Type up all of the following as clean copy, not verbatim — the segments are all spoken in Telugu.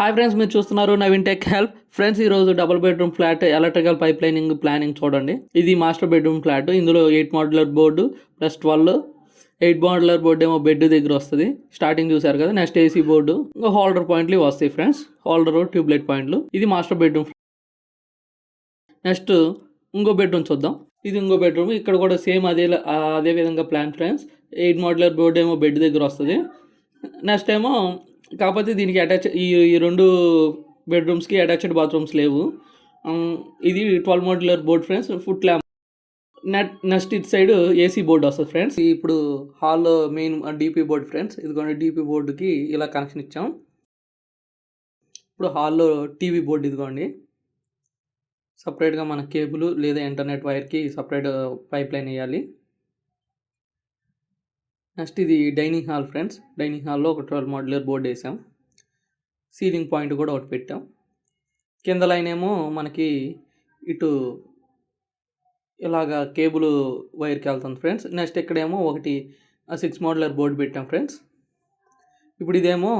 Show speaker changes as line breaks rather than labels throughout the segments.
హాయ్ ఫ్రెండ్స్, మీరు చూస్తున్నారు నవీన్ టెక్ హెల్ప్. ఫ్రెండ్స్, ఈరోజు double bedroom flat electrical pipe lining planning చూడండి. ఇది మాస్టర్ బెడ్రూమ్ ఫ్లాట్. ఇందులో 8 modular board plus 12 8 modular board ఏమో బెడ్ దగ్గర వస్తుంది. స్టార్టింగ్ చూసారు కదా. నెక్స్ట్ ఏసీ బోర్డు, ఇంకా హోల్డర్ పాయింట్లు వస్తాయి ఫ్రెండ్స్. హోల్డర్, ట్యూబ్లైట్ పాయింట్లు. ఇది మాస్టర్ బెడ్రూమ్. నెక్స్ట్ ఇంకో బెడ్రూమ్ చూద్దాం. ఇది ఇంకో బెడ్రూమ్. ఇక్కడ కూడా సేమ్ అదే విధంగా ప్లాన్ ఫ్రెండ్స్. 8 మోడ్యులర్ బోర్డు ఏమో బెడ్ దగ్గర వస్తుంది. నెక్స్ట్ ఏమో కాకపోతే దీనికి అటాచ్ ఈ రెండు బెడ్రూమ్స్కి అటాచ్డ్ బాత్రూమ్స్ లేవు. ఇది 12 modular board friends. Foot lamp. Next ఇటు సైడ్ ఏసీ బోర్డు వస్తుంది ఫ్రెండ్స్. ఇప్పుడు hall main DP board friends. ఇదిగోండి డీపీ బోర్డుకి ఇలా కనెక్షన్ ఇచ్చాం. ఇప్పుడు హాల్లో టీవీ బోర్డు ఇదిగోండి. సపరేట్గా మన కేబుల్ లేదా ఇంటర్నెట్ వైర్కి సపరేట్ పైప్ లైన్ వేయాలి. నెక్స్ట్ ఇది డైనింగ్ హాల్ ఫ్రెండ్స్. డైనింగ్ హాల్లో ఒక 12 మోడ్యులర్ బోర్డు వేసాం. సీలింగ్ పాయింట్ కూడా ఒకటి పెట్టాం. కింద లైన్ ఏమో మనకి ఇటు ఇలాగా కేబుల్ వైర్కి వెళ్తుంది ఫ్రెండ్స్. నెక్స్ట్ ఇక్కడేమో ఒకటి 6 మోడ్యులర్ బోర్డు పెట్టాం ఫ్రెండ్స్. ఇప్పుడు ఇదేమో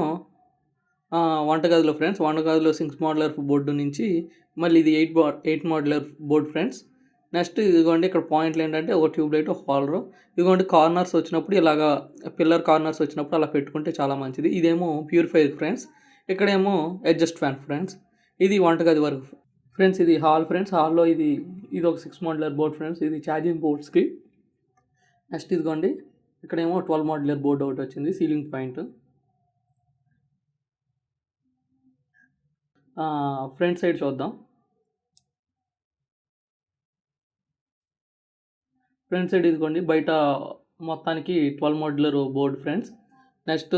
వంటగదిలో ఫ్రెండ్స్. వంటగదిలో 6 మోడ్యులర్ బోర్డు నుంచి మళ్ళీ ఇది 8 మోడ్యులర్ బోర్డు ఫ్రెండ్స్. నెక్స్ట్ ఇదిగోండి ఇక్కడ పాయింట్లు ఏంటంటే ఒక ట్యూబ్లైట్, ఒక హోల్డర్. ఇదిగోండి కార్నర్స్ వచ్చినప్పుడు ఇలాగా పిల్లర్ కార్నర్స్ వచ్చినప్పుడు అలా పెట్టుకుంటే చాలా మంచిది. ఇదేమో ప్యూరిఫైర్ ఫ్రెండ్స్. ఇక్కడేమో అడ్జస్ట్ ఫ్యాన్ ఫ్రెండ్స్. ఇది వంటగది వరకు ఫ్రెండ్స్. ఇది హాల్ ఫ్రెండ్స్. హాల్లో ఇది ఒక 6 మోడ్యులర్ బోర్డ్ ఫ్రెండ్స్. ఇది ఛార్జింగ్ పోర్ట్స్కి. నెక్స్ట్ ఇదిగోండి ఇక్కడేమో 12 మోడ్యులర్ బోర్డు ఒకటి వచ్చింది. Ceiling point. ఫ్రంట్ సైడ్ చూద్దాం. ఫ్రంట్ సైడ్ ఇదిగోండి బయట మొత్తానికి 12 మోడ్యులర్ బోర్డు ఫ్రెండ్స్. నెక్స్ట్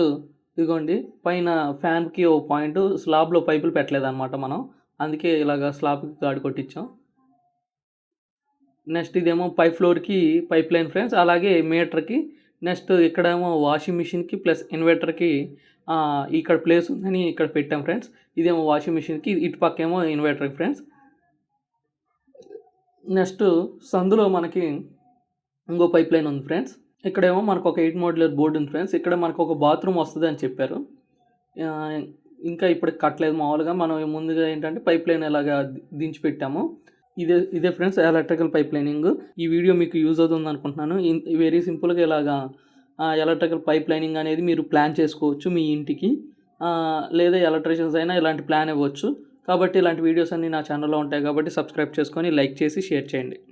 ఇదిగోండి పైన ఫ్యాన్కి ఓ పాయింట్. స్లాబ్లో పైపులు పెట్టలేదన్నమాట మనం, అందుకే ఇలాగ స్లాబ్కి గాడి కొట్టించాం. నెక్స్ట్ ఇదేమో ఫ్లోర్కి పైప్ లైన్ ఫ్రెండ్స్. అలాగే మీటర్కి. నెక్స్ట్ ఇక్కడేమో వాషింగ్ మిషన్కి ప్లస్ ఇన్వర్టర్కి ఇక్కడ ప్లేస్ ఉందని ఇక్కడ పెట్టాం ఫ్రెండ్స్. ఇదేమో వాషింగ్ మిషన్కి, ఇటు పక్క ఏమో ఇన్వర్టర్కి ఫ్రెండ్స్. నెక్స్ట్ సందులో మనకి ఇంకో పైప్ లైన్ ఉంది ఫ్రెండ్స్. ఇక్కడేమో మనకు ఒక 8 మోడ్యులర్ బోర్డు ఉంది ఫ్రెండ్స్. ఇక్కడ మనకు ఒక బాత్రూమ్ వస్తుంది అని చెప్పారు. ఇంకా ఇప్పటికి కట్టలేదు. మామూలుగా మనం ముందుగా ఏంటంటే పైప్ లైన్ ఇలాగా దించి పెట్టాము. ఇదే ఫ్రెండ్స్ ఎలక్ట్రికల్ పైప్ లైనింగ్. ఈ వీడియో మీకు యూజ్ అవుతుంది అనుకుంటున్నాను. వెరీ సింపుల్గా ఇలాగా ఎలక్ట్రికల్ పైప్ లైనింగ్ అనేది మీరు ప్లాన్ చేసుకోవచ్చు మీ ఇంటికి. లేదా ఎలక్ట్రీషియన్స్ అయినా ఇలాంటి ప్లాన్ ఇవ్వచ్చు. కాబట్టి ఇలాంటి వీడియోస్ అన్నీ నా ఛానల్లో ఉంటాయి కాబట్టి సబ్స్క్రైబ్ చేసుకొని లైక్ చేసి షేర్ చేయండి.